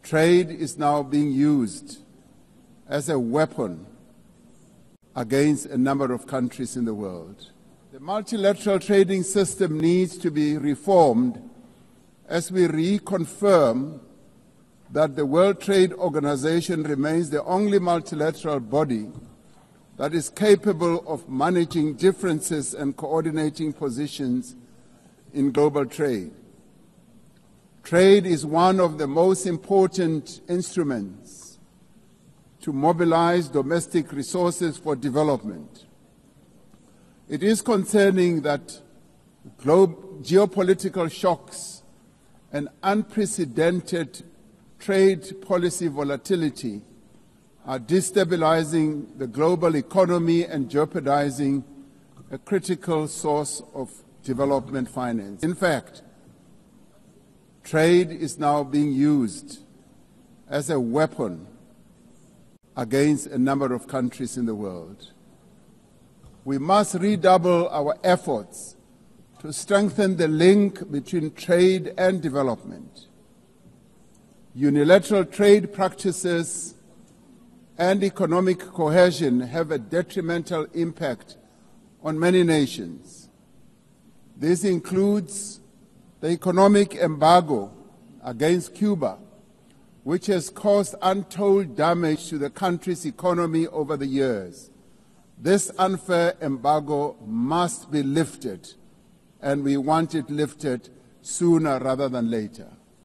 Trade is now being used as a weapon against a number of countries in the world. The multilateral trading system needs to be reformed as we reconfirm that the World Trade Organization remains the only multilateral body that is capable of managing differences and coordinating positions in global trade. Trade is one of the most important instruments to mobilize domestic resources for development. It is concerning that geopolitical shocks and unprecedented trade policy volatility are destabilizing the global economy and jeopardizing a critical source of development finance. In fact, trade is now being used as a weapon against a number of countries in the world. We must redouble our efforts to strengthen the link between trade and development. Unilateral trade practices and economic cohesion have a detrimental impact on many nations. This includes the economic embargo against Cuba, which has caused untold damage to the country's economy over the years. This unfair embargo must be lifted, and we want it lifted sooner rather than later.